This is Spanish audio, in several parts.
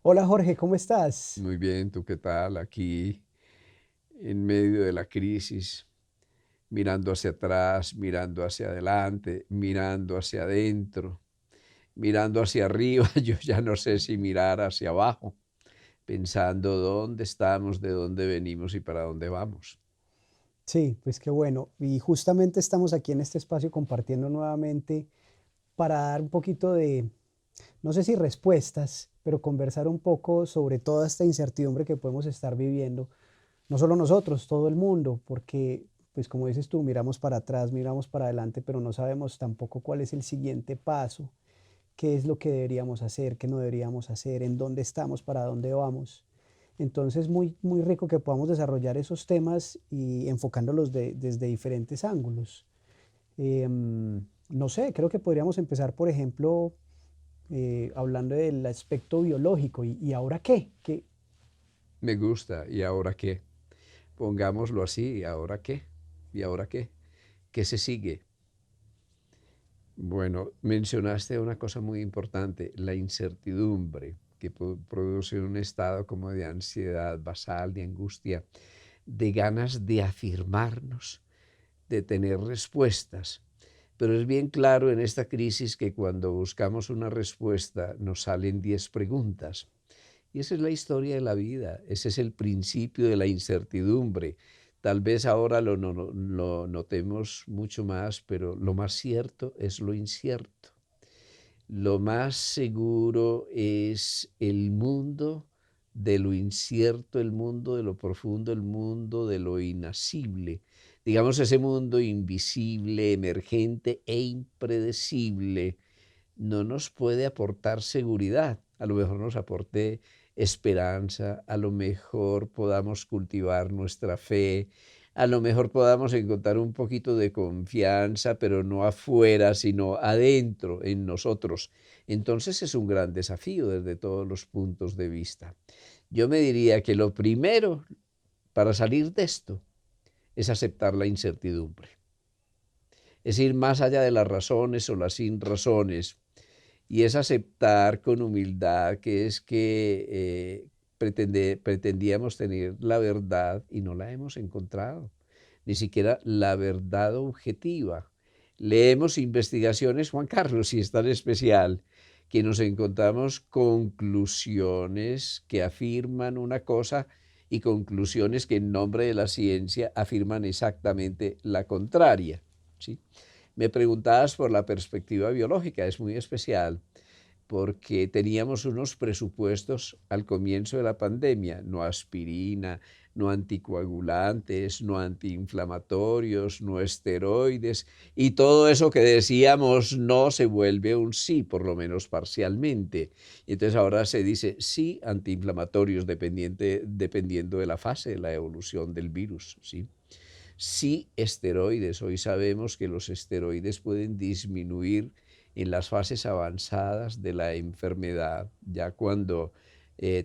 Hola Jorge, ¿cómo estás? Muy bien, ¿tú qué tal? Aquí en medio de la crisis, mirando hacia atrás, mirando hacia adelante, mirando hacia adentro, mirando hacia arriba, yo ya no sé si mirar hacia abajo, pensando dónde estamos, de dónde venimos y para dónde vamos. Sí, pues qué bueno. Y justamente estamos aquí en este espacio compartiendo nuevamente para dar un poquito de, no sé si respuestas, pero conversar un poco sobre toda esta incertidumbre que podemos estar viviendo, no solo nosotros, todo el mundo, porque, pues como dices tú, miramos para atrás, miramos para adelante, pero no sabemos tampoco cuál es el siguiente paso, qué es lo que deberíamos hacer, qué no deberíamos hacer, en dónde estamos, para dónde vamos. Entonces, muy rico que podamos desarrollar esos temas y enfocándolos desde diferentes ángulos. No sé, creo que podríamos empezar, por ejemplo, hablando del aspecto biológico. ¿Y ahora qué? Me gusta, ¿y ahora qué? Pongámoslo así, ¿y ahora qué? ¿Y ahora qué? ¿Qué se sigue? Bueno, mencionaste una cosa muy importante, la incertidumbre que produce un estado como de ansiedad basal, de angustia, de ganas de afirmarnos, de tener respuestas. Pero es bien claro en esta crisis que cuando buscamos una respuesta nos salen 10 preguntas. Y esa es la historia de la vida, ese es el principio de la incertidumbre. Tal vez ahora lo notemos mucho más, pero lo más cierto es lo incierto. Lo más seguro es el mundo de lo incierto, el mundo de lo profundo, el mundo de lo inasible. Digamos, ese mundo invisible, emergente e impredecible no nos puede aportar seguridad. A lo mejor nos aporte esperanza, a lo mejor podamos cultivar nuestra fe, a lo mejor podamos encontrar un poquito de confianza, pero no afuera, sino adentro, en nosotros. Entonces es un gran desafío desde todos los puntos de vista. Yo me diría que lo primero para salir de esto es aceptar la incertidumbre, es ir más allá de las razones o las sin razones, y es aceptar con humildad que es que pretendíamos tener la verdad y no la hemos encontrado, ni siquiera la verdad objetiva. Leemos investigaciones, Juan Carlos, y es tan especial que nos encontramos conclusiones que afirman una cosa y conclusiones que en nombre de la ciencia afirman exactamente la contraria. ¿Sí? Me preguntabas por la perspectiva biológica, es muy especial porque teníamos unos presupuestos al comienzo de la pandemia, no aspirina, no anticoagulantes, no antiinflamatorios, no esteroides, y todo eso que decíamos no se vuelve un sí, por lo menos parcialmente. Y entonces ahora se dice sí antiinflamatorios dependiendo de la fase de la evolución del virus, ¿sí? Sí esteroides. Hoy sabemos que los esteroides pueden disminuir en las fases avanzadas de la enfermedad, ya cuando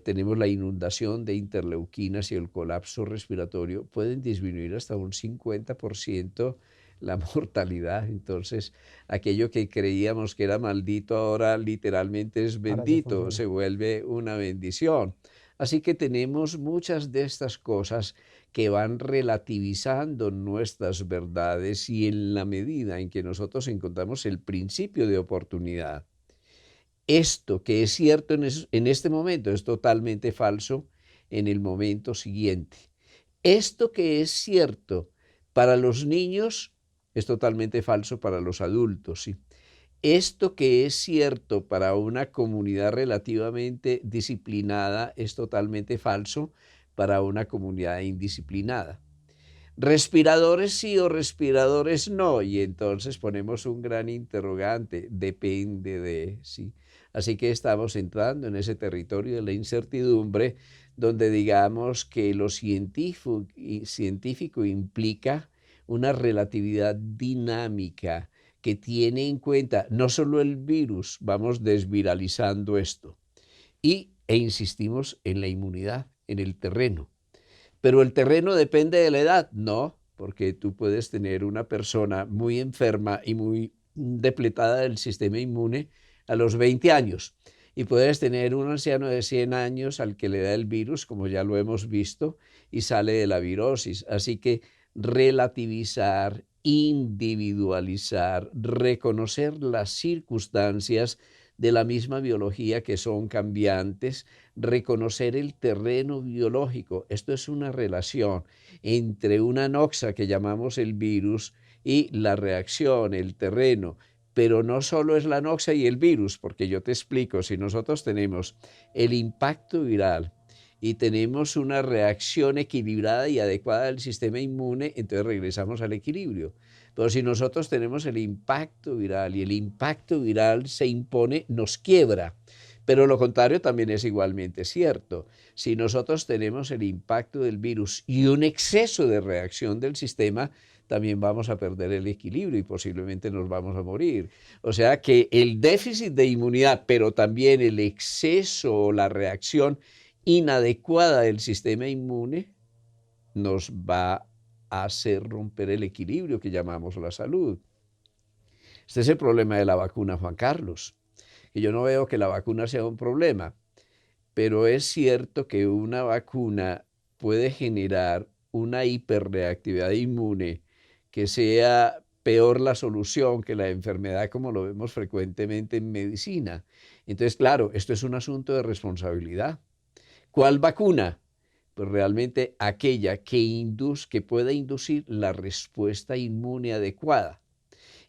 tenemos la inundación de interleuquinas y el colapso respiratorio, pueden disminuir hasta un 50% la mortalidad. Entonces, aquello que creíamos que era maldito ahora literalmente es Ahora sí bendito, se funciona. vuelve una bendición. Así que tenemos muchas de estas cosas que van relativizando nuestras verdades y en la medida en que nosotros encontramos el principio de oportunidad, esto que es cierto en este momento es totalmente falso en el momento siguiente. Esto que es cierto para los niños es totalmente falso para los adultos. ¿Sí? Esto que es cierto para una comunidad relativamente disciplinada es totalmente falso para una comunidad indisciplinada. Respiradores sí o respiradores no, y entonces ponemos un gran interrogante, depende de, sí. Así que estamos entrando en ese territorio de la incertidumbre, donde digamos que lo científico implica una relatividad dinámica que tiene en cuenta no solo el virus, vamos desviralizando esto, e insistimos en la inmunidad, en el terreno. Pero el terreno depende de la edad, no, porque tú puedes tener una persona muy enferma y muy depletada del sistema inmune a los 20 años. Y puedes tener un anciano de 100 años al que le da el virus, como ya lo hemos visto, y sale de la virosis. Así que relativizar, individualizar, reconocer las circunstancias de la misma biología que son cambiantes, reconocer el terreno biológico. Esto es una relación entre una noxa que llamamos el virus y la reacción, el terreno. Pero no solo es la noxa y el virus, porque yo te explico, si nosotros tenemos el impacto viral y tenemos una reacción equilibrada y adecuada del sistema inmune, entonces regresamos al equilibrio. Pero si nosotros tenemos el impacto viral y el impacto viral se impone, nos quiebra. Pero lo contrario también es igualmente cierto. Si nosotros tenemos el impacto del virus y un exceso de reacción del sistema, también vamos a perder el equilibrio y posiblemente nos vamos a morir. O sea que el déficit de inmunidad, pero también el exceso o la reacción inadecuada del sistema inmune nos va a hacer romper el equilibrio que llamamos la salud. Este es el problema de la vacuna, Juan Carlos. Y yo no veo que la vacuna sea un problema, pero es cierto que una vacuna puede generar una hiperreactividad inmune que sea peor la solución que la enfermedad, como lo vemos frecuentemente en medicina. Entonces, claro, esto es un asunto de responsabilidad. ¿Cuál vacuna? Pues realmente aquella que pueda inducir la respuesta inmune adecuada.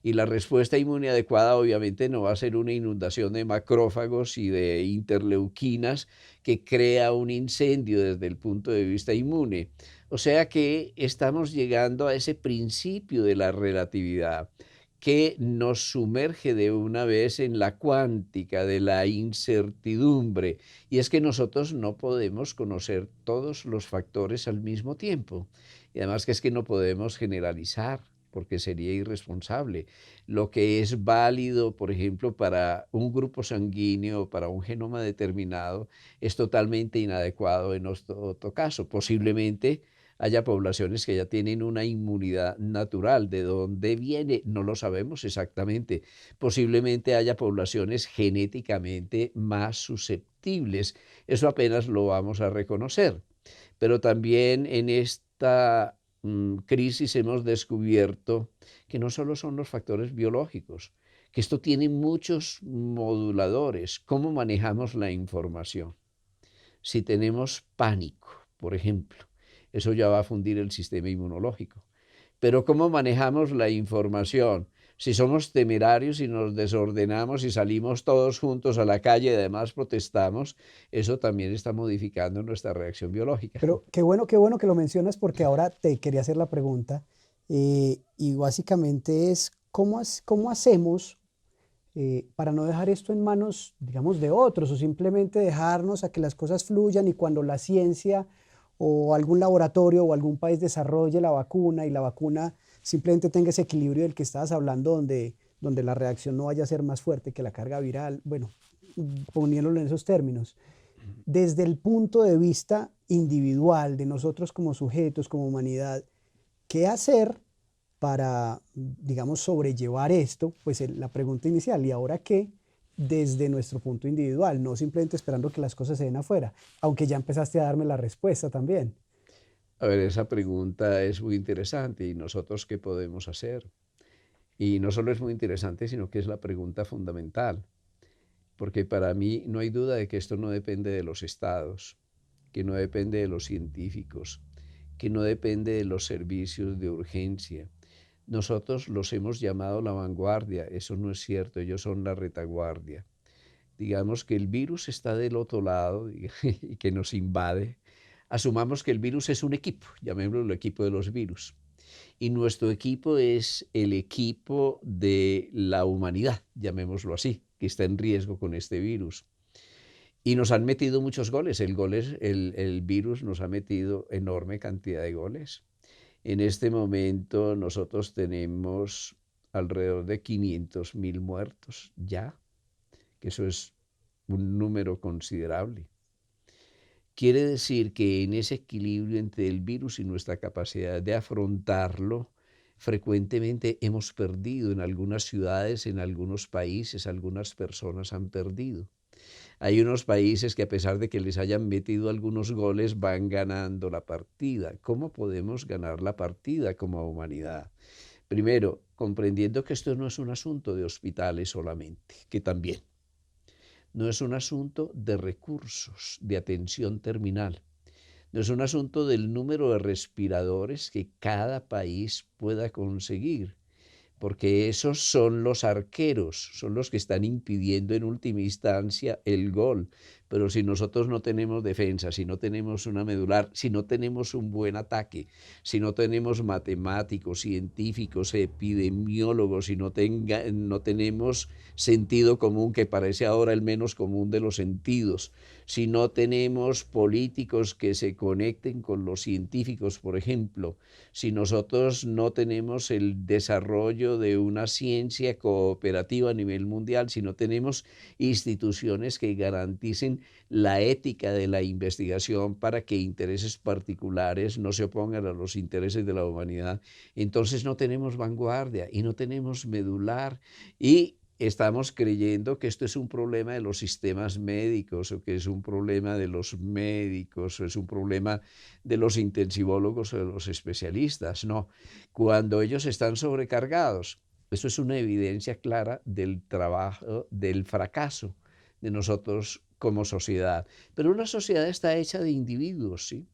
Y la respuesta inmune adecuada obviamente no va a ser una inundación de macrófagos y de interleuquinas que crea un incendio desde el punto de vista inmune. O sea que estamos llegando a ese principio de la relatividad que nos sumerge de una vez en la cuántica de la incertidumbre. Y es que nosotros no podemos conocer todos los factores al mismo tiempo. Y además que es que no podemos generalizar, porque sería irresponsable. Lo que es válido, por ejemplo, para un grupo sanguíneo, para un genoma determinado, es totalmente inadecuado en otro caso. Posiblemente haya poblaciones que ya tienen una inmunidad natural. ¿De dónde viene? No lo sabemos exactamente. Posiblemente haya poblaciones genéticamente más susceptibles. Eso apenas lo vamos a reconocer. Pero también en esta crisis hemos descubierto que no solo son los factores biológicos, que esto tiene muchos moduladores. ¿Cómo manejamos la información? Si tenemos pánico, por ejemplo, eso ya va a fundir el sistema inmunológico. Pero ¿cómo manejamos la información? Si somos temerarios y nos desordenamos y salimos todos juntos a la calle y además protestamos, eso también está modificando nuestra reacción biológica. Pero qué bueno que lo mencionas porque ahora te quería hacer la pregunta y básicamente es cómo hacemos para no dejar esto en manos, digamos, de otros o simplemente dejarnos a que las cosas fluyan y cuando la ciencia o algún laboratorio o algún país desarrolle la vacuna y la vacuna simplemente tenga ese equilibrio del que estabas hablando donde la reacción no vaya a ser más fuerte que la carga viral, bueno, poniéndolo en esos términos. Desde el punto de vista individual de nosotros como sujetos, como humanidad, ¿qué hacer para, digamos, sobrellevar esto? Pues la pregunta inicial, ¿y ahora qué? Desde nuestro punto individual, no simplemente esperando que las cosas se den afuera, aunque ya empezaste a darme la respuesta también. A ver, esa pregunta es muy interesante y nosotros qué podemos hacer. Y no solo es muy interesante, sino que es la pregunta fundamental, porque para mí no hay duda de que esto no depende de los estados, que no depende de los científicos, que no depende de los servicios de urgencia. Nosotros los hemos llamado la vanguardia, eso no es cierto, ellos son la retaguardia. Digamos que el virus está del otro lado y que nos invade. Asumamos que el virus es un equipo, llamémoslo el equipo de los virus. Y nuestro equipo es el equipo de la humanidad, llamémoslo así, que está en riesgo con este virus. Y nos han metido muchos goles. El virus nos ha metido enorme cantidad de goles. En este momento nosotros tenemos alrededor de 500.000 muertos ya, que eso es un número considerable. Quiere decir que en ese equilibrio entre el virus y nuestra capacidad de afrontarlo, frecuentemente hemos perdido en algunas ciudades, en algunos países, algunas personas han perdido. Hay unos países que a pesar de que les hayan metido algunos goles van ganando la partida. ¿Cómo podemos ganar la partida como humanidad? Primero, comprendiendo que esto no es un asunto de hospitales solamente, que también. No es un asunto de recursos, de atención terminal. No es un asunto del número de respiradores que cada país pueda conseguir, porque esos son los arqueros, son los que están impidiendo en última instancia el gol. Pero si nosotros no tenemos defensa, si no tenemos una medular, si no tenemos un buen ataque, si no tenemos matemáticos, científicos, epidemiólogos, si no tenemos sentido común, que parece ahora el menos común de los sentidos, si no tenemos políticos que se conecten con los científicos, por ejemplo, si nosotros no tenemos el desarrollo de una ciencia cooperativa a nivel mundial, si no tenemos instituciones que garanticen la ética de la investigación para que intereses particulares no se opongan a los intereses de la humanidad, entonces no tenemos vanguardia y no tenemos medular y estamos creyendo que esto es un problema de los sistemas médicos o que es un problema de los médicos o es un problema de los intensivólogos o de los especialistas. No, cuando ellos están sobrecargados, eso es una evidencia clara del trabajo, del fracaso de nosotros como sociedad. Pero una sociedad está hecha de individuos, ¿sí?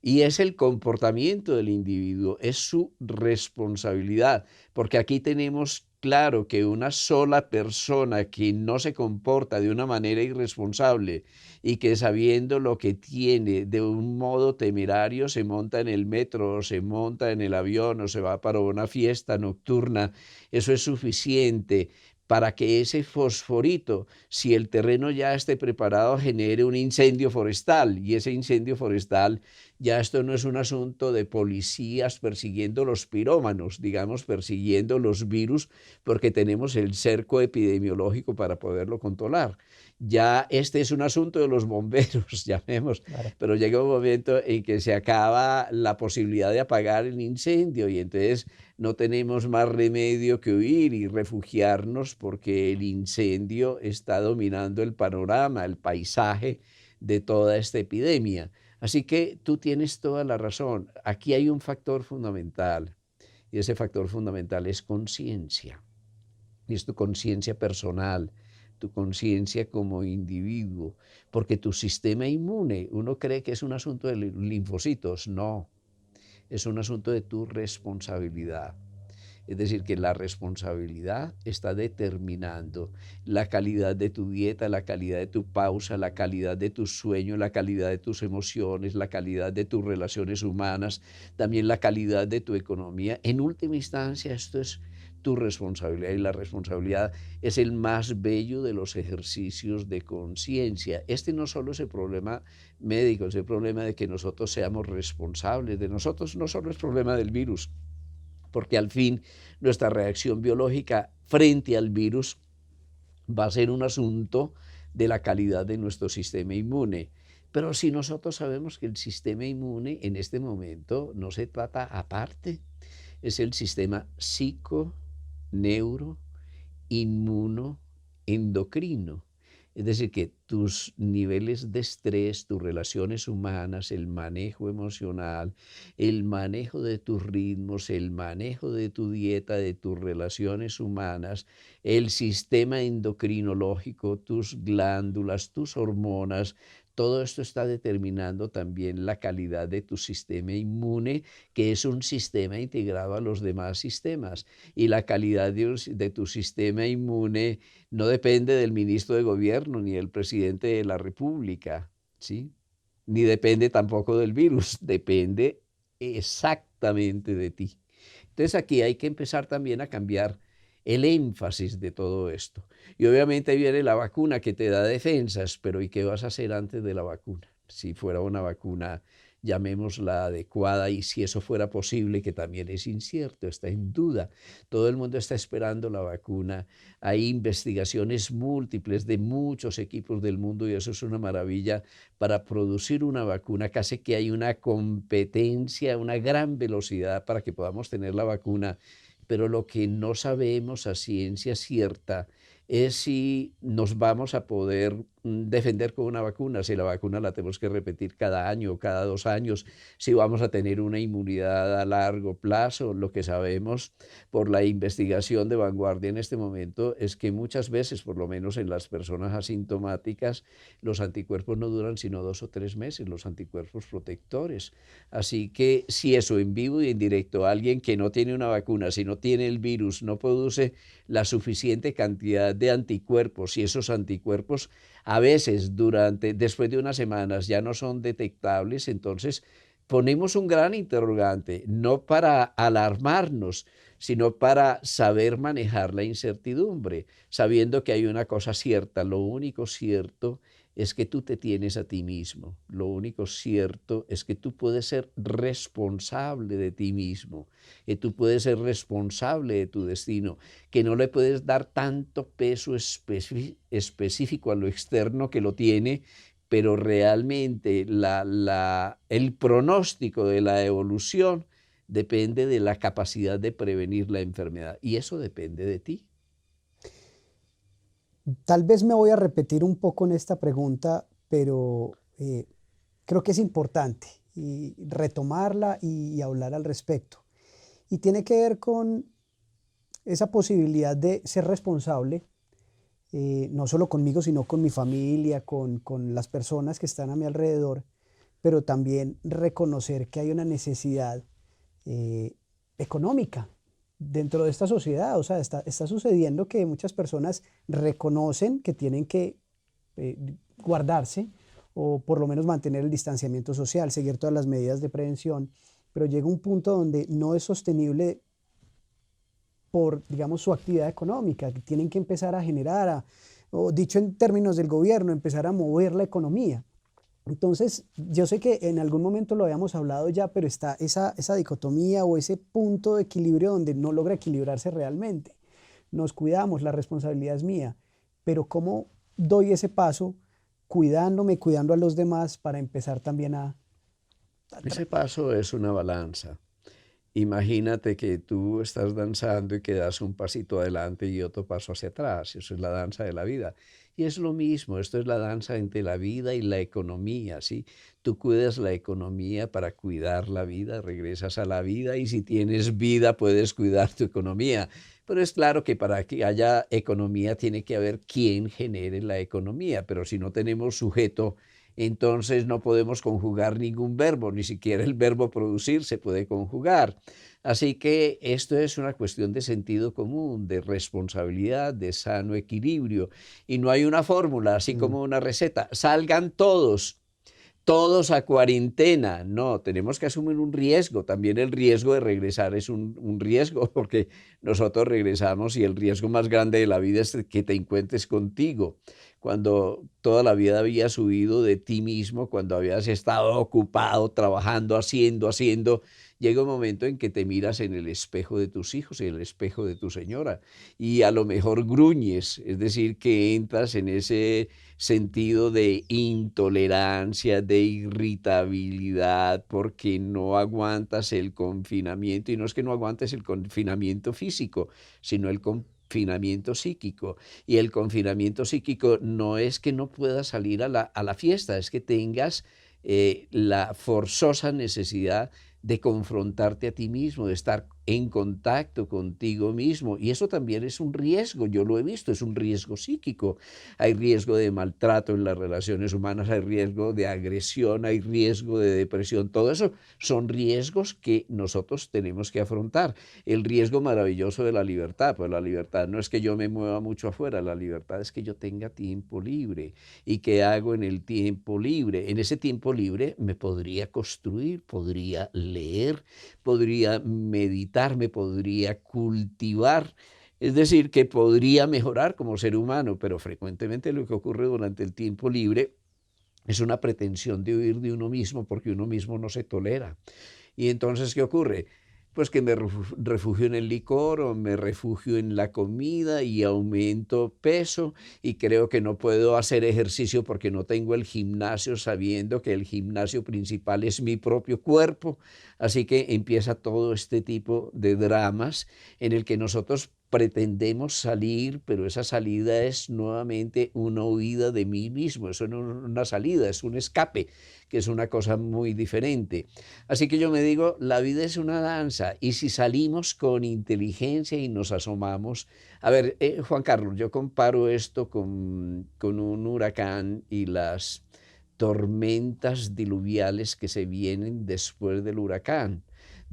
Y es el comportamiento del individuo, es su responsabilidad, porque aquí tenemos claro que una sola persona que no se comporta de una manera irresponsable y que sabiendo lo que tiene de un modo temerario se monta en el metro o se monta en el avión o se va para una fiesta nocturna, eso es suficiente para que ese fosforito, si el terreno ya esté preparado, genere un incendio forestal y ese incendio forestal ya esto no es un asunto de policías persiguiendo los pirómanos, digamos, persiguiendo los virus, porque tenemos el cerco epidemiológico para poderlo controlar. Ya este es un asunto de los bomberos, llamemos, Claro. pero llega un momento en que se acaba la posibilidad de apagar el incendio y entonces no tenemos más remedio que huir y refugiarnos porque el incendio está dominando el panorama, el paisaje de toda esta epidemia. Así que tú tienes toda la razón. Aquí hay un factor fundamental y ese factor fundamental es conciencia. Y es tu conciencia personal, tu conciencia como individuo, porque tu sistema inmune, uno cree que es un asunto de linfocitos, no, es un asunto de tu responsabilidad. Es decir, que la responsabilidad está determinando la calidad de tu dieta, la calidad de tu pausa, la calidad de tu sueño, la calidad de tus emociones, la calidad de tus relaciones humanas, también la calidad de tu economía. En última instancia, esto es tu responsabilidad y la responsabilidad es el más bello de los ejercicios de conciencia. Este no solo es el problema médico, es el problema de que nosotros seamos responsables de nosotros, no solo es problema del virus, porque al fin nuestra reacción biológica frente al virus va a ser un asunto de la calidad de nuestro sistema inmune. Pero si nosotros sabemos que el sistema inmune en este momento no se trata aparte, es el sistema psico, neuro, inmuno, endocrino. Es decir, que tus niveles de estrés, tus relaciones humanas, el manejo emocional, el manejo de tus ritmos, el manejo de tu dieta, de tus relaciones humanas, el sistema endocrinológico, tus glándulas, tus hormonas, todo esto está determinando también la calidad de tu sistema inmune, que es un sistema integrado a los demás sistemas. Y la calidad de tu sistema inmune no depende del ministro de gobierno ni del presidente de la república, ¿sí? Ni depende tampoco del virus, depende exactamente de ti. Entonces aquí hay que empezar también a cambiar el énfasis de todo esto. Y obviamente viene la vacuna que te da defensas, pero ¿y qué vas a hacer antes de la vacuna? Si fuera una vacuna, llamémosla adecuada, y si eso fuera posible, que también es incierto, está en duda. Todo el mundo está esperando la vacuna. Hay investigaciones múltiples de muchos equipos del mundo y eso es una maravilla para producir una vacuna. Casi que hay una competencia, una gran velocidad para que podamos tener la vacuna, pero lo que no sabemos a ciencia cierta es si nos vamos a poder defender con una vacuna, si la vacuna la tenemos que repetir cada año o cada 2 años, si vamos a tener una inmunidad a largo plazo. Lo que sabemos por la investigación de vanguardia en este momento es que muchas veces, por lo menos en las personas asintomáticas, los anticuerpos no duran sino 2 o 3 meses, los anticuerpos protectores. Así que si eso en vivo y en directo, alguien que no tiene una vacuna, si no tiene el virus, no produce la suficiente cantidad de anticuerpos, y esos anticuerpos a veces después de unas semanas ya no son detectables, entonces ponemos un gran interrogante, no para alarmarnos, sino para saber manejar la incertidumbre, sabiendo que hay una cosa cierta, lo único cierto es que tú te tienes a ti mismo, lo único cierto es que tú puedes ser responsable de ti mismo, que tú puedes ser responsable de tu destino, que no le puedes dar tanto peso específico a lo externo que lo tiene, pero realmente el pronóstico de la evolución depende de la capacidad de prevenir la enfermedad y eso depende de ti. Tal vez me voy a repetir un poco en esta pregunta, pero creo que es importante y retomarla y hablar al respecto. Y tiene que ver con esa posibilidad de ser responsable, no solo conmigo, sino con mi familia, con las personas que están a mi alrededor, pero también reconocer que hay una necesidad eh, económica dentro de esta sociedad. O sea, está sucediendo que muchas personas reconocen que tienen que eh, guardarse o por lo menos mantener el distanciamiento social, seguir todas las medidas de prevención, pero llega un punto donde no es sostenible por, digamos, su actividad económica, que tienen que empezar a generar, o dicho en términos del gobierno, empezar a mover la economía. Entonces, yo sé que en algún momento lo habíamos hablado ya, pero está esa dicotomía o ese punto de equilibrio donde no logra equilibrarse realmente. Nos cuidamos, la responsabilidad es mía, pero ¿cómo doy ese paso cuidándome, cuidando a los demás para empezar también a Ese paso es una balanza. Imagínate que tú estás danzando y que das un pasito adelante y otro paso hacia atrás. Eso es la danza de la vida. Y es lo mismo, esto es la danza entre la vida y la economía, ¿sí? Tú cuidas la economía para cuidar la vida, regresas a la vida y si tienes vida puedes cuidar tu economía. Pero es claro que para que haya economía tiene que haber quien genere la economía, pero si no tenemos sujeto entonces no podemos conjugar ningún verbo, ni siquiera el verbo producir se puede conjugar. Así que esto es una cuestión de sentido común, de responsabilidad, de sano equilibrio. Y no hay una fórmula, así Mm. como una receta. Salgan todos a cuarentena. No, tenemos que asumir un riesgo. También el riesgo de regresar es un riesgo, porque nosotros regresamos y el riesgo más grande de la vida es que te encuentres contigo. Cuando toda la vida habías huido de ti mismo, cuando habías estado ocupado, trabajando, haciendo, llega un momento en que te miras en el espejo de tus hijos, en el espejo de tu señora, y a lo mejor gruñes, es decir, que entras en ese sentido de intolerancia, de irritabilidad, porque no aguantas el confinamiento, y no es que no aguantes el confinamiento físico, sino el confinamiento psíquico. Y el confinamiento psíquico no es que no puedas salir a la fiesta, es que tengas la forzosa necesidad de confrontarte a ti mismo, de estar en contacto contigo mismo. Y eso también es un riesgo, yo lo he visto, es un riesgo psíquico. Hay riesgo de maltrato en las relaciones humanas, hay riesgo de agresión, hay riesgo de depresión. Todo eso son riesgos que nosotros tenemos que afrontar. El riesgo maravilloso de la libertad, pues la libertad no es que yo me mueva mucho afuera, la libertad es que yo tenga tiempo libre. ¿Y qué hago en el tiempo libre? En ese tiempo libre me podría construir, podría leer, podría meditar, me podría cultivar. Es decir, que podría mejorar como ser humano, pero frecuentemente lo que ocurre durante el tiempo libre es una pretensión de huir de uno mismo porque uno mismo no se tolera. Y entonces, ¿qué ocurre? Pues que me refugio en el licor o me refugio en la comida y aumento peso y creo que no puedo hacer ejercicio porque no tengo el gimnasio sabiendo que el gimnasio principal es mi propio cuerpo. Así que empieza todo este tipo de dramas en el que nosotros pretendemos salir, pero esa salida es nuevamente una huida de mí mismo, eso no es una salida, es un escape, que es una cosa muy diferente. Así que yo me digo, la vida es una danza y si salimos con inteligencia y nos asomamos, a ver, Juan Carlos, yo comparo esto con un huracán y las tormentas diluviales que se vienen después del huracán,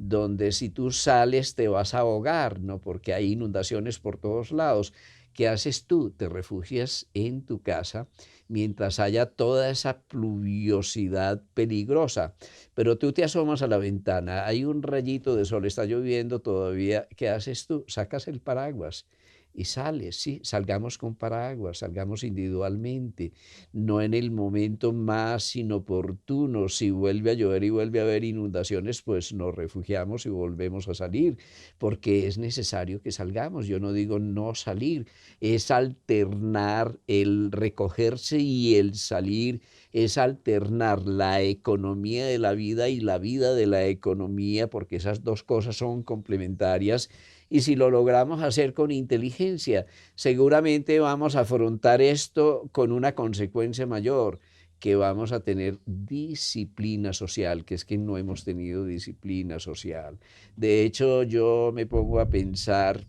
donde si tú sales te vas a ahogar, ¿no? Porque hay inundaciones por todos lados. ¿Qué haces tú? Te refugias en tu casa mientras haya toda esa pluviosidad peligrosa. Pero tú te asomas a la ventana, hay un rayito de sol, está lloviendo todavía. ¿Qué haces tú? Sacas el paraguas y sales, sí, salgamos con paraguas, salgamos individualmente, no en el momento más inoportuno. Si vuelve a llover y vuelve a haber inundaciones, pues nos refugiamos y volvemos a salir, porque es necesario que salgamos. Yo no digo no salir, es alternar el recogerse y el salir, es alternar la economía de la vida y la vida de la economía, porque esas dos cosas son complementarias. Y si lo logramos hacer con inteligencia, seguramente vamos a afrontar esto con una consecuencia mayor, que vamos a tener disciplina social, que es que no hemos tenido disciplina social. De hecho, yo me pongo a pensar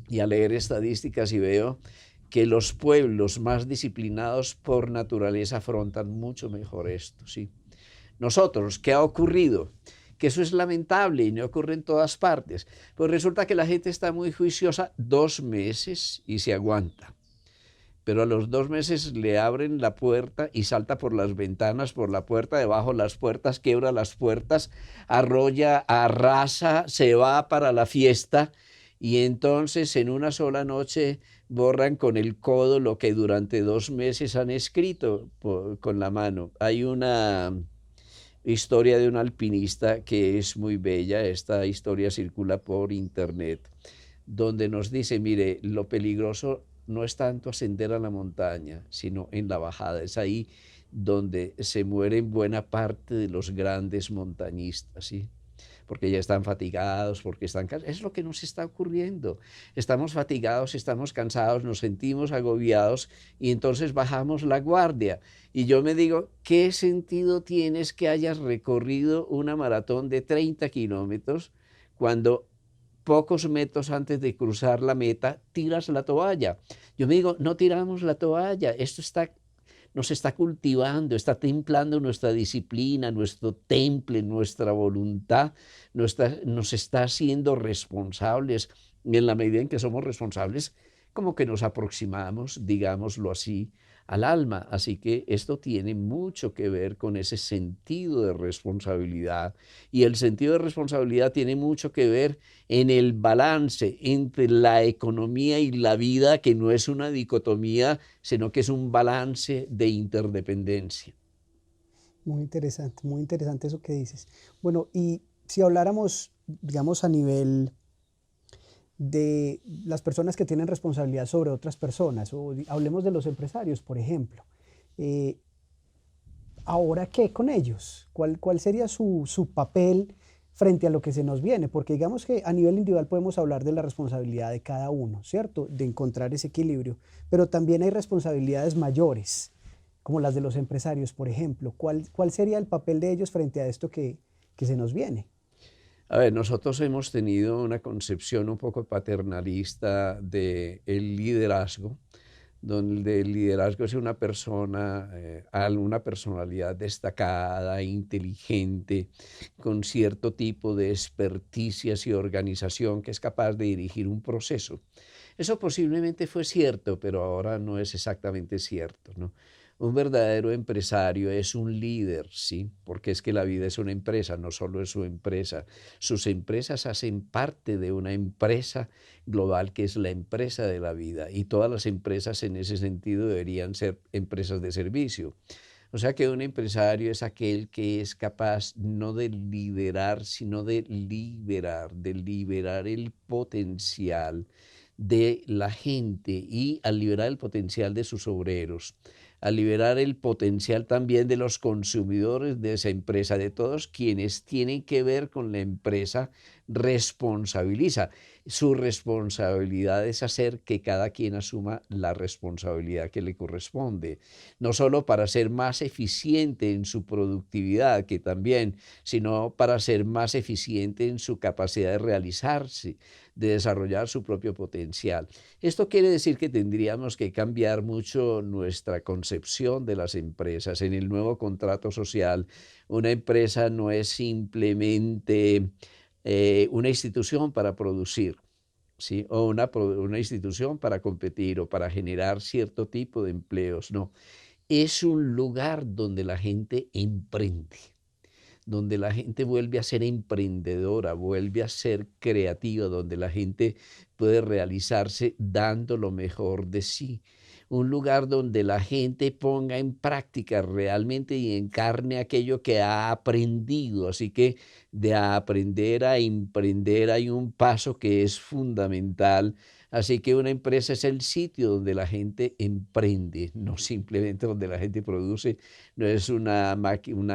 y a leer estadísticas y veo que los pueblos más disciplinados por naturaleza afrontan mucho mejor esto, ¿sí? Nosotros, ¿qué ha ocurrido? Que eso es lamentable y no ocurre en todas partes. Pues resulta que la gente está muy juiciosa 2 meses y se aguanta. Pero a los 2 meses le abren la puerta y salta por las ventanas, por la puerta, debajo las puertas, quiebra las puertas, arrolla, arrasa, se va para la fiesta y entonces en una sola noche borran con el codo lo que durante 2 meses han escrito con la mano. Hay una historia de un alpinista que es muy bella, esta historia circula por internet, donde nos dice, mire, lo peligroso no es tanto ascender a la montaña, sino en la bajada. Es ahí donde se mueren buena parte de los grandes montañistas, ¿sí? Porque ya están fatigados, porque están cansados. Es lo que nos está ocurriendo. Estamos fatigados, estamos cansados, nos sentimos agobiados y entonces bajamos la guardia. Y yo me digo, ¿qué sentido tienes que hayas recorrido una maratón de 30 kilómetros cuando pocos metros antes de cruzar la meta tiras la toalla? Yo me digo, no tiramos la toalla, esto nos está cultivando, está templando nuestra disciplina, nuestro temple, nuestra voluntad, nos está haciendo responsables. Y en la medida en que somos responsables, como que nos aproximamos, digámoslo así, al alma. Así que esto tiene mucho que ver con ese sentido de responsabilidad. Y el sentido de responsabilidad tiene mucho que ver en el balance entre la economía y la vida, que no es una dicotomía, sino que es un balance de interdependencia. Muy interesante eso que dices. Bueno, y si habláramos, digamos, a nivel de las personas que tienen responsabilidad sobre otras personas, o hablemos de los empresarios, por ejemplo. Eh, ¿Ahora qué con ellos? ¿Cuál sería su papel frente a lo que se nos viene? Porque digamos que a nivel individual podemos hablar de la responsabilidad de cada uno, ¿cierto? De encontrar ese equilibrio, pero también hay responsabilidades mayores, como las de los empresarios, por ejemplo. ¿Cuál sería el papel de ellos frente a esto que se nos viene? A ver, nosotros hemos tenido una concepción un poco paternalista del liderazgo, donde el liderazgo es una persona, una personalidad destacada, inteligente, con cierto tipo de experticias y organización que es capaz de dirigir un proceso. Eso posiblemente fue cierto, pero ahora no es exactamente cierto, ¿no? Un verdadero empresario es un líder, ¿sí? Porque es que la vida es una empresa, no solo es su empresa. Sus empresas hacen parte de una empresa global que es la empresa de la vida. Y todas las empresas en ese sentido deberían ser empresas de servicio. O sea que un empresario es aquel que es capaz no de liderar, sino de liberar el potencial de la gente y al liberar el potencial de sus obreros, al liberar el potencial también de los consumidores de esa empresa, de todos quienes tienen que ver con la empresa, responsabiliza. Su responsabilidad es hacer que cada quien asuma la responsabilidad que le corresponde, no solo para ser más eficiente en su productividad, que también, sino para ser más eficiente en su capacidad de realizarse, de desarrollar su propio potencial. Esto quiere decir que tendríamos que cambiar mucho nuestra concepción de las empresas. En el nuevo contrato social, una empresa no es simplemente una institución para producir, ¿sí? O una institución para competir o para generar cierto tipo de empleos, no. Es un lugar donde la gente emprende, donde la gente vuelve a ser emprendedora, vuelve a ser creativa, donde la gente puede realizarse dando lo mejor de sí. Un lugar donde la gente ponga en práctica realmente y encarne aquello que ha aprendido. Así que de aprender a emprender hay un paso que es fundamental. Así que una empresa es el sitio donde la gente emprende, no simplemente donde la gente produce. No es una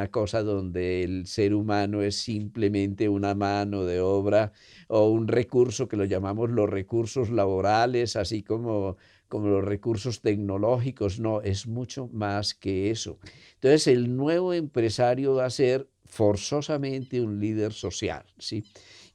cosa donde el ser humano es simplemente una mano de obra o un recurso que lo llamamos los recursos laborales, así como los recursos tecnológicos. No, es mucho más que eso. Entonces, el nuevo empresario va a ser forzosamente un líder social, ¿sí?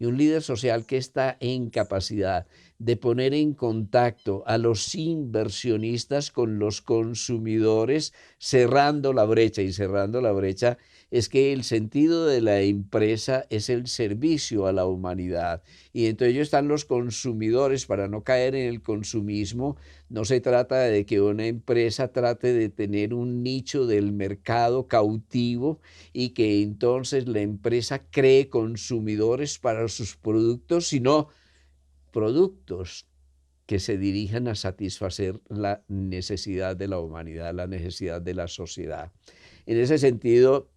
Y un líder social que está en capacidad de poner en contacto a los inversionistas con los consumidores, cerrando la brecha. Y cerrando la brecha es que el sentido de la empresa es el servicio a la humanidad. Y entre ellos están los consumidores. Para no caer en el consumismo, no se trata de que una empresa trate de tener un nicho del mercado cautivo y que entonces la empresa cree consumidores para sus productos, sino productos que se dirijan a satisfacer la necesidad de la humanidad, la necesidad de la sociedad. En ese sentido,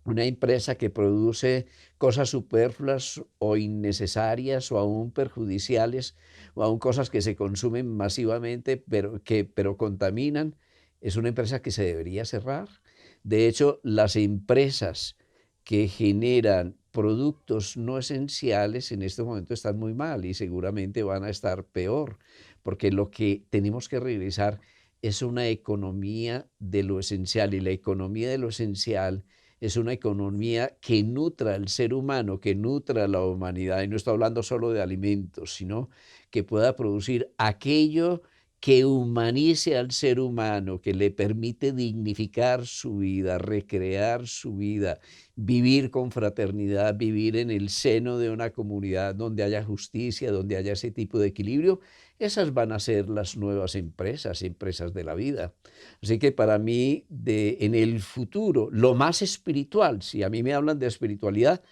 una empresa que produce cosas superfluas o innecesarias o aún perjudiciales o aún cosas que se consumen masivamente pero contaminan, es una empresa que se debería cerrar. De hecho, las empresas que generan productos no esenciales en este momento están muy mal y seguramente van a estar peor, porque lo que tenemos que regresar es una economía de lo esencial, y la economía de lo esencial es una economía que nutra al ser humano, que nutra a la humanidad, y no estoy hablando solo de alimentos, sino que pueda producir aquello que humanice al ser humano, que le permite dignificar su vida, recrear su vida, vivir con fraternidad, vivir en el seno de una comunidad donde haya justicia, donde haya ese tipo de equilibrio. Esas van a ser las nuevas empresas, empresas de la vida. Así que para mí, en el futuro, lo más espiritual, si a mí me hablan de espiritualidad,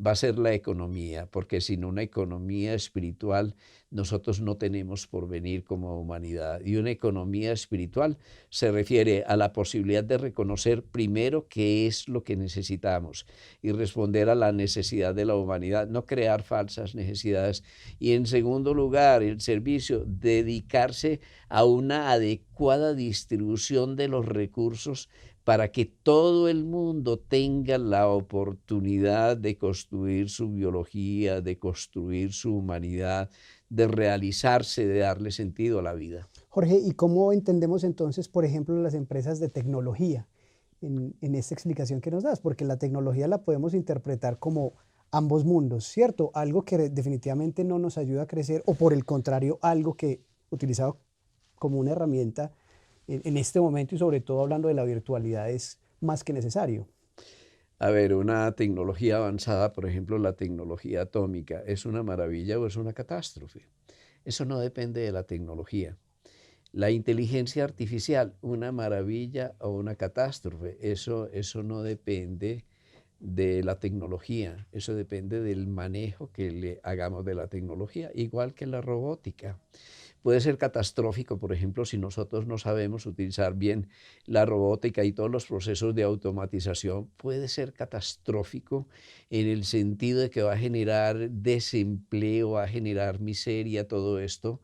va a ser la economía, porque sin una economía espiritual nosotros no tenemos porvenir como humanidad. Y una economía espiritual se refiere a la posibilidad de reconocer primero qué es lo que necesitamos y responder a la necesidad de la humanidad, no crear falsas necesidades. Y en segundo lugar, el servicio, dedicarse a una adecuada distribución de los recursos para que todo el mundo tenga la oportunidad de construir su biología, de construir su humanidad, de realizarse, de darle sentido a la vida. Jorge, ¿y cómo entendemos entonces, por ejemplo, las empresas de tecnología en esta explicación que nos das? Porque la tecnología la podemos interpretar como ambos mundos, ¿cierto? Algo que definitivamente no nos ayuda a crecer o por el contrario, algo que utilizado como una herramienta en este momento y sobre todo hablando de la virtualidad es más que necesario. A ver, una tecnología avanzada, por ejemplo, la tecnología atómica, ¿es una maravilla o es una catástrofe? Eso no depende de la tecnología. La inteligencia artificial, una maravilla o una catástrofe, eso no depende de la tecnología, eso depende del manejo que le hagamos de la tecnología, igual que la robótica. Puede ser catastrófico, por ejemplo, si nosotros no sabemos utilizar bien la robótica y todos los procesos de automatización. Puede ser catastrófico en el sentido de que va a generar desempleo, va a generar miseria, todo esto.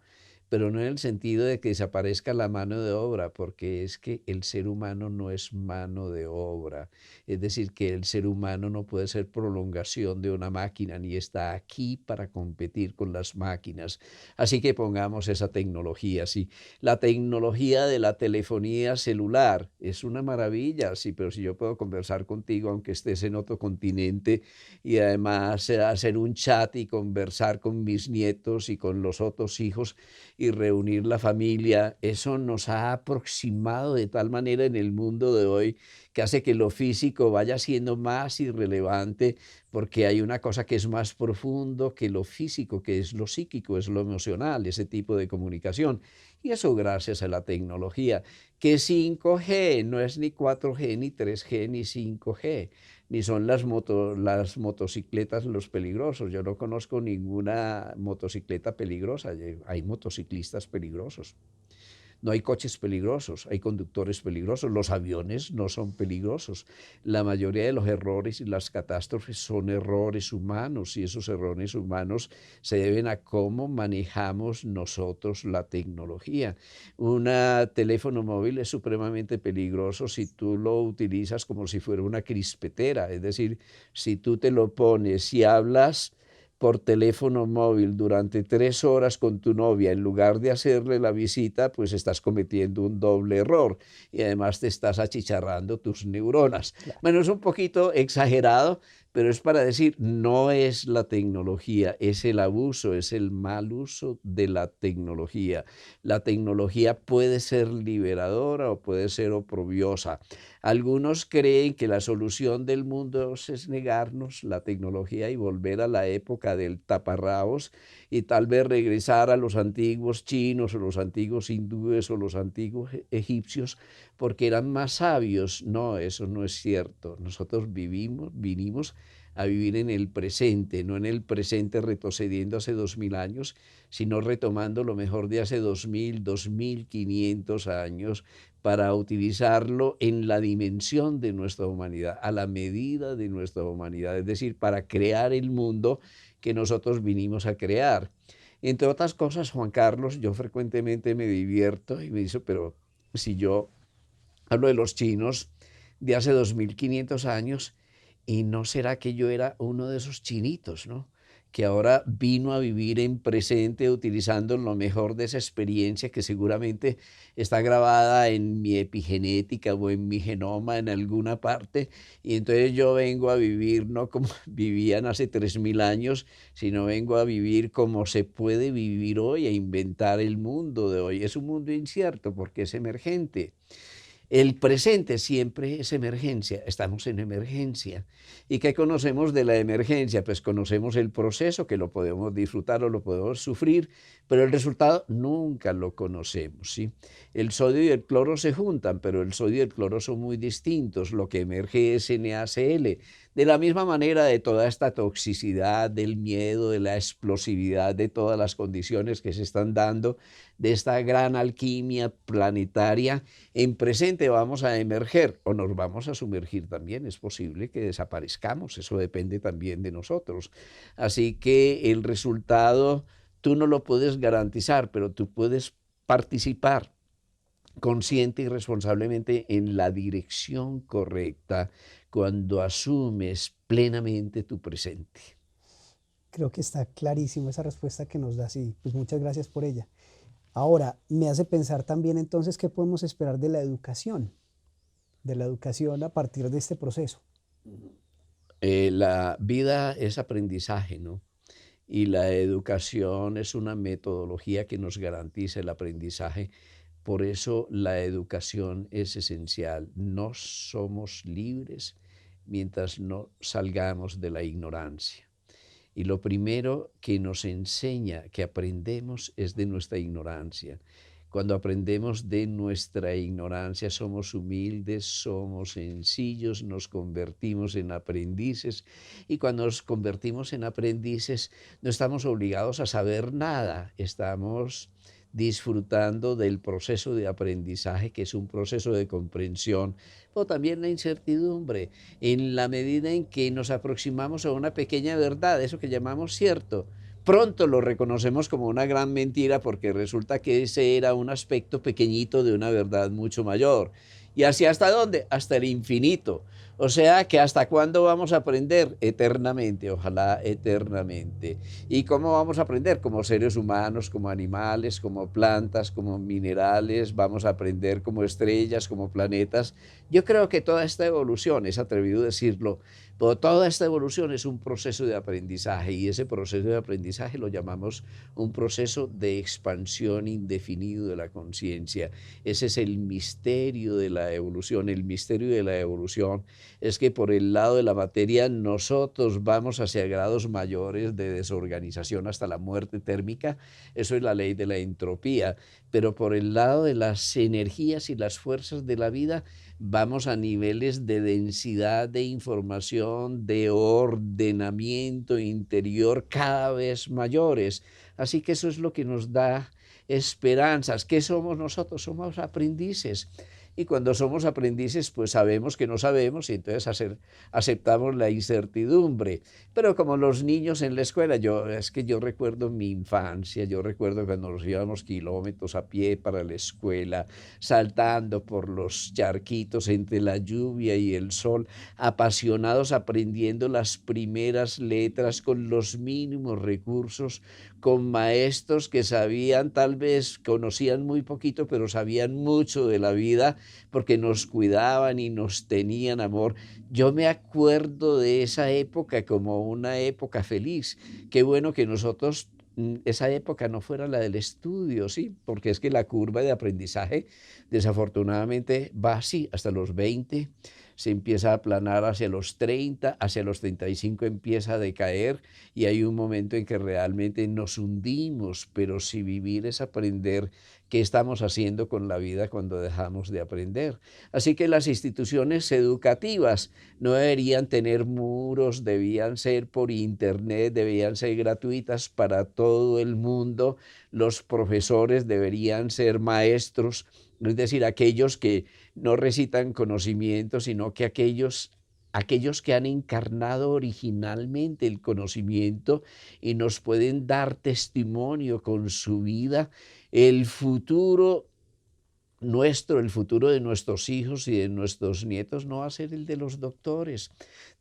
pero no en el sentido de que desaparezca la mano de obra, porque es que el ser humano no es mano de obra. Es decir, que el ser humano no puede ser prolongación de una máquina, ni está aquí para competir con las máquinas. Así que pongamos esa tecnología, sí. La tecnología de la telefonía celular es una maravilla, sí, pero si yo puedo conversar contigo aunque estés en otro continente y además hacer un chat y conversar con mis nietos y con los otros hijos y reunir la familia, eso nos ha aproximado de tal manera en el mundo de hoy que hace que lo físico vaya siendo más irrelevante porque hay una cosa que es más profundo que lo físico, que es lo psíquico, es lo emocional, ese tipo de comunicación. Y eso gracias a la tecnología, que 5G no es ni 4G, ni 3G, ni 5G, ni son las motocicletas los peligrosos. Yo no conozco ninguna motocicleta peligrosa, hay motociclistas peligrosos. No hay coches peligrosos, hay conductores peligrosos, los aviones no son peligrosos. La mayoría de los errores y las catástrofes son errores humanos y esos errores humanos se deben a cómo manejamos nosotros la tecnología. Un teléfono móvil es supremamente peligroso si tú lo utilizas como si fuera una crispetera, es decir, si tú te lo pones y hablas por teléfono móvil durante 3 horas con tu novia, en lugar de hacerle la visita, pues estás cometiendo un doble error y además te estás achicharrando tus neuronas. Claro. Bueno, es un poquito exagerado, pero es para decir, no es la tecnología, es el abuso, es el mal uso de la tecnología. La tecnología puede ser liberadora o puede ser oprobiosa. Algunos creen que la solución del mundo es negarnos la tecnología y volver a la época del taparrabos y tal vez regresar a los antiguos chinos o los antiguos hindúes o los antiguos egipcios porque eran más sabios. No, eso no es cierto. Nosotros vinimos a vivir en el presente, no en el presente retrocediendo hace 2000 años, sino retomando lo mejor de hace 2000, 2500 años para utilizarlo en la dimensión de nuestra humanidad, a la medida de nuestra humanidad, es decir, para crear el mundo que nosotros vinimos a crear. Entre otras cosas, Juan Carlos, yo frecuentemente me divierto y me dice, pero si yo hablo de los chinos de hace 2500 años, y no será que yo era uno de esos chinitos, ¿no? Que ahora vino a vivir en presente utilizando lo mejor de esa experiencia que seguramente está grabada en mi epigenética o en mi genoma en alguna parte, y entonces yo vengo a vivir no como vivían hace 3000 años, sino vengo a vivir como se puede vivir hoy, a inventar el mundo de hoy. Es un mundo incierto porque es emergente. El presente siempre es emergencia, estamos en emergencia. ¿Y qué conocemos de la emergencia? Pues conocemos el proceso, que lo podemos disfrutar o lo podemos sufrir, pero el resultado nunca lo conocemos, ¿sí? El sodio y el cloro se juntan, pero el sodio y el cloro son muy distintos. Lo que emerge es NaCl. De la misma manera de toda esta toxicidad, del miedo, de la explosividad, de todas las condiciones que se están dando, de esta gran alquimia planetaria, en presente vamos a emerger o nos vamos a sumergir también. Es posible que desaparezcamos, eso depende también de nosotros. Así que el resultado tú no lo puedes garantizar, pero tú puedes participar consciente y responsablemente en la dirección correcta cuando asumes plenamente tu presente. Creo que está clarísimo esa respuesta que nos das y pues muchas gracias por ella. Ahora, me hace pensar también entonces qué podemos esperar de la educación a partir de este proceso. La vida es aprendizaje, ¿no? Y la educación es una metodología que nos garantiza el aprendizaje. Por eso la educación es esencial. No somos libres mientras no salgamos de la ignorancia. Y lo primero que nos enseña, que aprendemos, es de nuestra ignorancia. Cuando aprendemos de nuestra ignorancia, somos humildes, somos sencillos, nos convertimos en aprendices. Y cuando nos convertimos en aprendices, no estamos obligados a saber nada, estamos disfrutando del proceso de aprendizaje, que es un proceso de comprensión, pero también la incertidumbre, en la medida en que nos aproximamos a una pequeña verdad, eso que llamamos cierto, Pronto lo reconocemos como una gran mentira porque resulta que ese era un aspecto pequeñito de una verdad mucho mayor. ¿Y hacia hasta dónde? Hasta el infinito. O sea que hasta cuándo vamos a aprender eternamente, ojalá eternamente. ¿Y cómo vamos a aprender? Como seres humanos, como animales, como plantas, como minerales, vamos a aprender como estrellas, como planetas. Yo creo que toda esta evolución, es atrevido decirlo, pero toda esta evolución es un proceso de aprendizaje y ese proceso de aprendizaje lo llamamos un proceso de expansión indefinido de la conciencia. Ese es el misterio de la evolución. El misterio de la evolución es que por el lado de la materia nosotros vamos hacia grados mayores de desorganización hasta la muerte térmica. Eso es la ley de la entropía. Pero por el lado de las energías y las fuerzas de la vida, vamos a niveles de densidad de información, de ordenamiento interior cada vez mayores. Así que eso es lo que nos da esperanzas. ¿Qué somos nosotros? Somos aprendices. Y cuando somos aprendices, pues sabemos que no sabemos y entonces aceptamos la incertidumbre. Pero como los niños en la escuela, es que yo recuerdo mi infancia, yo recuerdo cuando nos íbamos kilómetros a pie para la escuela, saltando por los charquitos entre la lluvia y el sol, apasionados aprendiendo las primeras letras con los mínimos recursos, con maestros que sabían, tal vez conocían muy poquito, pero sabían mucho de la vida porque nos cuidaban y nos tenían amor. Yo me acuerdo de esa época como una época feliz. Qué bueno que nosotros esa época no fuera la del estudio, sí, porque es que la curva de aprendizaje desafortunadamente va así hasta los 20, se empieza a aplanar hacia los 30, hacia los 35 empieza a decaer y hay un momento en que realmente nos hundimos, pero si vivir es aprender, ¿qué estamos haciendo con la vida cuando dejamos de aprender? Así que las instituciones educativas no deberían tener muros, debían ser por internet, debían ser gratuitas para todo el mundo. Los profesores deberían ser maestros, es decir, aquellos que no recitan conocimiento, sino que aquellos que han encarnado originalmente el conocimiento y nos pueden dar testimonio con su vida. El futuro nuestro, el futuro de nuestros hijos y de nuestros nietos no va a ser el de los doctores.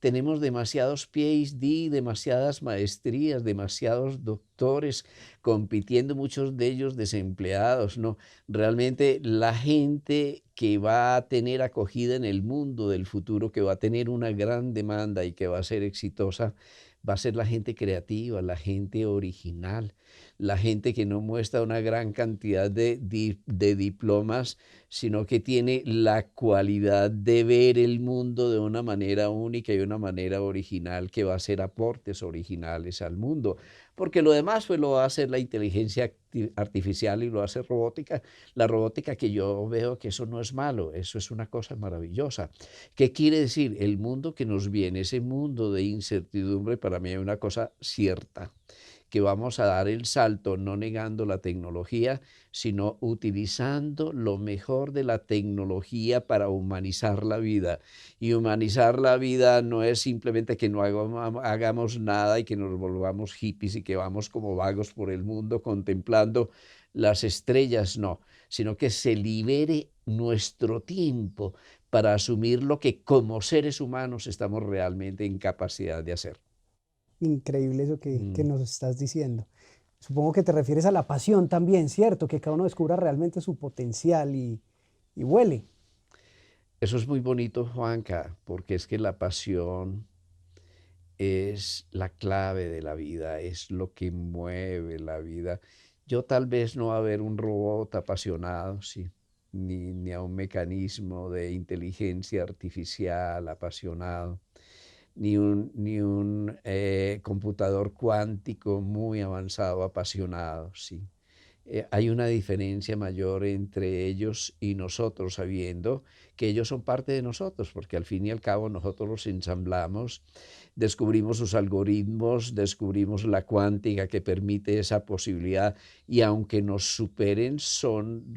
Tenemos demasiados PhD, demasiadas maestrías, demasiados doctores compitiendo, muchos de ellos desempleados, ¿no? Realmente la gente que va a tener acogida en el mundo del futuro, que va a tener una gran demanda y que va a ser exitosa, va a ser la gente creativa, la gente original, la gente que no muestra una gran cantidad de diplomas, sino que tiene la cualidad de ver el mundo de una manera única y una manera original, que va a hacer aportes originales al mundo. Porque lo demás pues lo va a hacer la inteligencia artificial y lo hace robótica. La robótica, que yo veo que eso no es malo, eso es una cosa maravillosa. ¿Qué quiere decir? El mundo que nos viene, ese mundo de incertidumbre, para mí es una cosa cierta, que vamos a dar el salto no negando la tecnología, sino utilizando lo mejor de la tecnología para humanizar la vida. Y humanizar la vida no es simplemente que no hagamos nada y que nos volvamos hippies y que vamos como vagos por el mundo contemplando las estrellas, no, sino que se libere nuestro tiempo para asumir lo que como seres humanos estamos realmente en capacidad de hacer. Increíble eso que Mm. nos estás diciendo. Supongo que te refieres a la pasión también, ¿cierto? Que cada uno descubra realmente su potencial y vuele. Eso es muy bonito, Juanca, porque es que la pasión es la clave de la vida, es lo que mueve la vida. Yo tal vez no va a ver un robot apasionado, sí, ni a un mecanismo de inteligencia artificial apasionado, ni un computador cuántico muy avanzado apasionado, sí. Hay una diferencia mayor entre ellos y nosotros, sabiendo que ellos son parte de nosotros, porque al fin y al cabo nosotros los ensamblamos, descubrimos sus algoritmos, descubrimos la cuántica que permite esa posibilidad y aunque nos superen,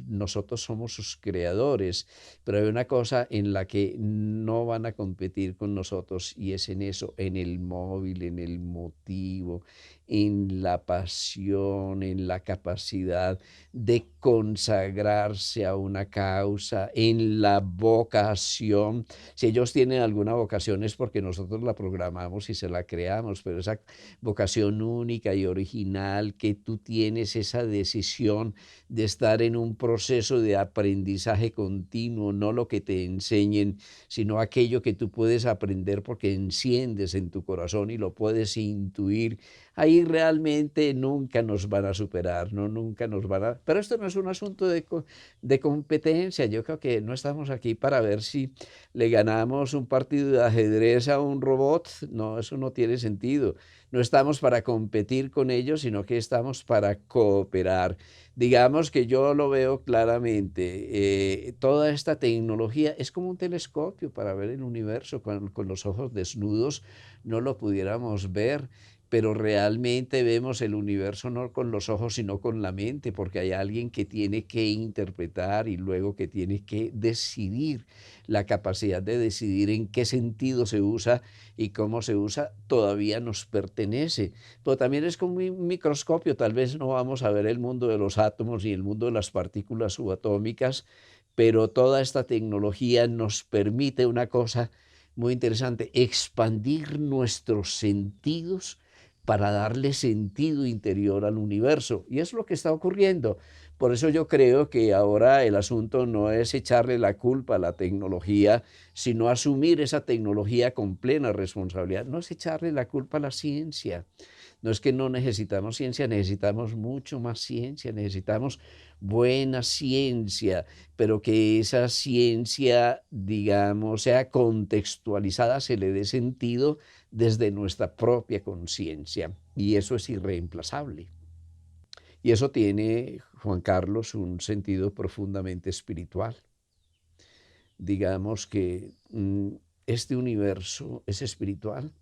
nosotros somos sus creadores. Pero hay una cosa en la que no van a competir con nosotros y es en eso, en el móvil, en el motivo, en la pasión, en la capacidad de consagrarse a una causa, en la vocación. Si ellos tienen alguna vocación es porque nosotros la programamos y se la creamos, pero esa vocación única y original que tú tienes, esa decisión de estar en un proceso de aprendizaje continuo, no lo que te enseñen, sino aquello que tú puedes aprender porque enciendes en tu corazón y lo puedes intuir. Ahí realmente nunca nos van a superar, no, nunca nos van a... Pero esto no es un asunto de competencia. Yo creo que no estamos aquí para ver si le ganamos un partido de ajedrez a un robot. No, eso no tiene sentido. No estamos para competir con ellos, sino que estamos para cooperar. Digamos que yo lo veo claramente. Toda esta tecnología es como un telescopio para ver el universo. Con los ojos desnudos no lo pudiéramos ver, pero realmente vemos el universo no con los ojos, sino con la mente, porque hay alguien que tiene que interpretar y luego que tiene que decidir. La capacidad de decidir en qué sentido se usa y cómo se usa todavía nos pertenece. Pero también es como un microscopio, tal vez no vamos a ver el mundo de los átomos y el mundo de las partículas subatómicas, pero toda esta tecnología nos permite una cosa muy interesante, expandir nuestros sentidos para darle sentido interior al universo. Y es lo que está ocurriendo. Por eso yo creo que ahora el asunto no es echarle la culpa a la tecnología, sino asumir esa tecnología con plena responsabilidad. No es echarle la culpa a la ciencia. No es que no necesitamos ciencia, necesitamos mucho más ciencia, necesitamos buena ciencia, pero que esa ciencia, digamos, sea contextualizada, se le dé sentido desde nuestra propia conciencia. Y eso es irreemplazable. Y eso tiene, Juan Carlos, un sentido profundamente espiritual. Digamos que este universo es espiritual,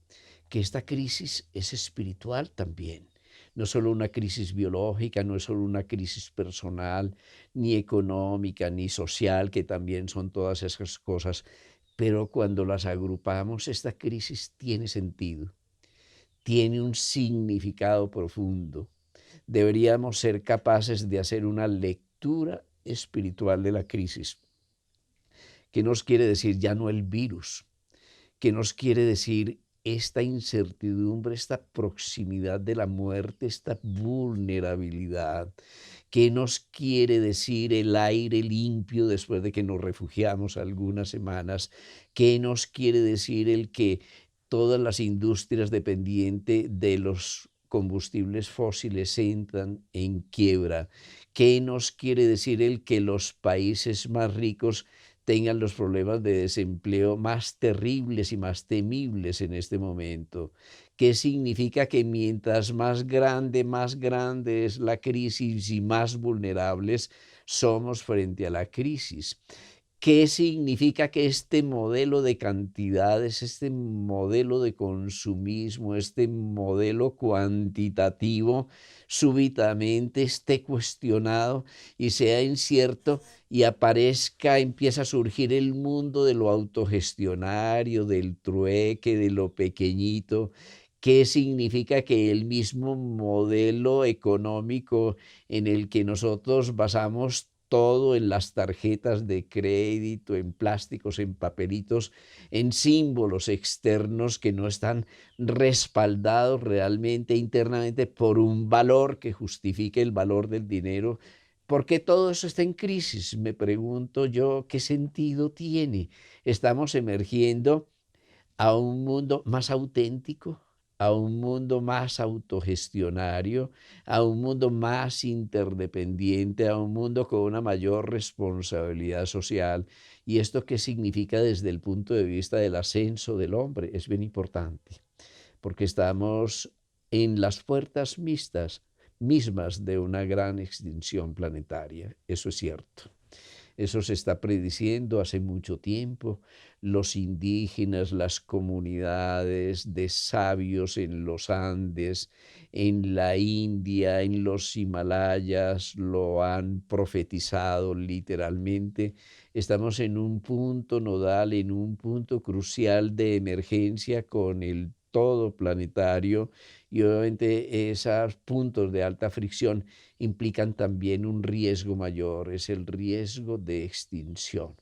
que esta crisis es espiritual también. No solo una crisis biológica, no es solo una crisis personal, ni económica, ni social, que también son todas esas cosas, pero cuando las agrupamos, esta crisis tiene sentido, tiene un significado profundo. Deberíamos ser capaces de hacer una lectura espiritual de la crisis. ¿Qué nos quiere decir? Ya no el virus. ¿Qué nos quiere decir esta incertidumbre, esta proximidad de la muerte, esta vulnerabilidad? ¿Qué nos quiere decir el aire limpio después de que nos refugiamos algunas semanas? ¿Qué nos quiere decir el que todas las industrias dependientes de los combustibles fósiles entran en quiebra? ¿Qué nos quiere decir el que los países más ricos tengan los problemas de desempleo más terribles y más temibles en este momento? ¿Qué significa que mientras más grande es la crisis y más vulnerables somos frente a la crisis? ¿Qué significa que este modelo de cantidades, este modelo de consumismo, este modelo cuantitativo súbitamente esté cuestionado y sea incierto y aparezca, empieza a surgir el mundo de lo autogestionario, del trueque, de lo pequeñito? ¿Qué significa que el mismo modelo económico en el que nosotros basamos todo en las tarjetas de crédito, en plásticos, en papelitos, en símbolos externos que no están respaldados realmente internamente por un valor que justifique el valor del dinero? ¿Por qué todo eso está en crisis? Me pregunto yo, ¿qué sentido tiene? Estamos emergiendo a un mundo más auténtico, a un mundo más autogestionario, a un mundo más interdependiente, a un mundo con una mayor responsabilidad social. ¿Y esto qué significa desde el punto de vista del ascenso del hombre? Es bien importante, porque estamos en las puertas mismas de una gran extinción planetaria. Eso es cierto. Eso se está prediciendo hace mucho tiempo. Los indígenas, las comunidades de sabios en los Andes, en la India, en los Himalayas, lo han profetizado literalmente. Estamos en un punto nodal, en un punto crucial de emergencia con el todo planetario, y obviamente esos puntos de alta fricción implican también un riesgo mayor, es el riesgo de extinción.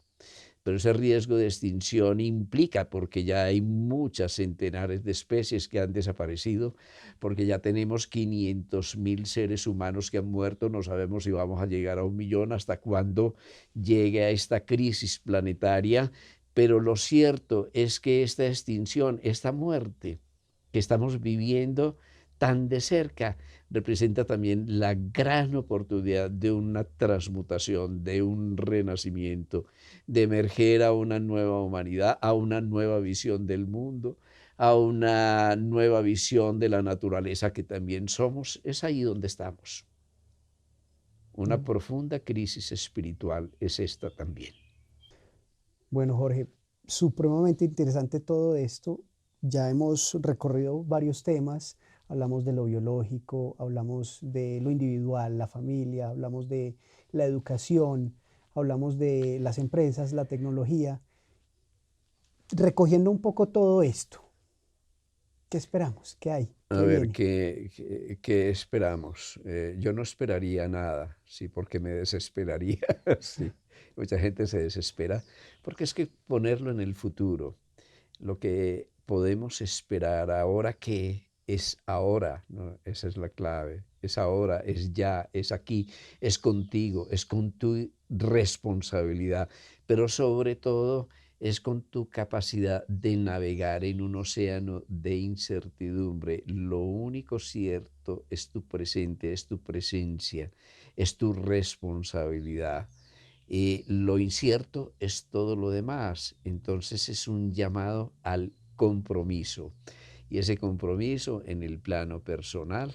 Pero ese riesgo de extinción implica, porque ya hay muchas centenares de especies que han desaparecido, porque ya tenemos 500.000 seres humanos que han muerto, no sabemos si vamos a llegar a 1 millón, hasta cuándo llegue a esta crisis planetaria, pero lo cierto es que esta extinción, esta muerte que estamos viviendo tan de cerca, representa también la gran oportunidad de una transmutación, de un renacimiento, de emerger a una nueva humanidad, a una nueva visión del mundo, a una nueva visión de la naturaleza que también somos. Es ahí donde estamos. Una Mm. profunda crisis espiritual es esta también. Bueno, Jorge, supremamente interesante todo esto. Ya hemos recorrido varios temas, hablamos de lo biológico, hablamos de lo individual, la familia, hablamos de la educación, hablamos de las empresas, la tecnología. Recogiendo un poco todo esto, ¿qué esperamos? ¿Qué hay? A ¿Qué ver, viene? ¿qué esperamos? Yo no esperaría nada, sí, porque me desesperaría, sí. Mucha gente se desespera, porque es que ponerlo en el futuro, lo que podemos esperar ahora, que es ahora, ¿no? Esa es la clave, es ahora, es ya, es aquí, es contigo, es con tu responsabilidad, pero sobre todo es con tu capacidad de navegar en un océano de incertidumbre. Lo único cierto es tu presente, es tu presencia, es tu responsabilidad. Lo incierto es todo lo demás. Entonces es un llamado al compromiso. Y ese compromiso en el plano personal,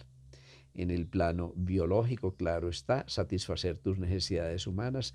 en el plano biológico, claro está, satisfacer tus necesidades humanas,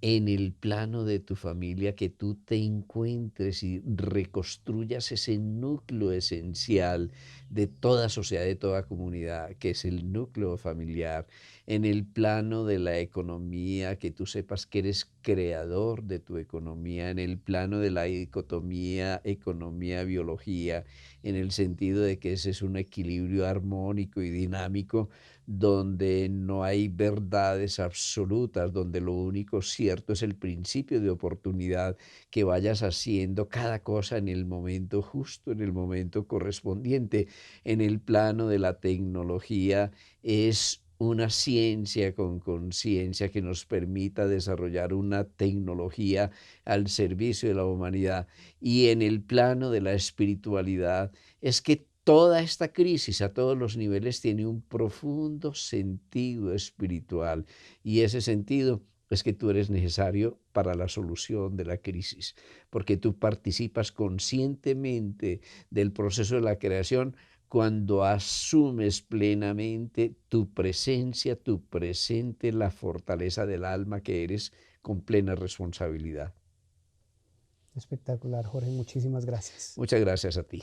en el plano de tu familia, que tú te encuentres y reconstruyas ese núcleo esencial de toda sociedad, de toda comunidad, que es el núcleo familiar. En el plano de la economía, que tú sepas que eres creador de tu economía. En el plano de la dicotomía economía-biología, en el sentido de que ese es un equilibrio armónico y dinámico, donde no hay verdades absolutas, donde lo único cierto es el principio de oportunidad, que vayas haciendo cada cosa en el momento justo, en el momento correspondiente. En el plano de la tecnología, es una ciencia con conciencia que nos permita desarrollar una tecnología al servicio de la humanidad. Y en el plano de la espiritualidad, es que toda esta crisis a todos los niveles tiene un profundo sentido espiritual, y ese sentido es que tú eres necesario para la solución de la crisis, porque tú participas conscientemente del proceso de la creación cuando asumes plenamente tu presencia, tu presente, la fortaleza del alma que eres, con plena responsabilidad. Espectacular, Jorge, muchísimas gracias. Muchas gracias a ti.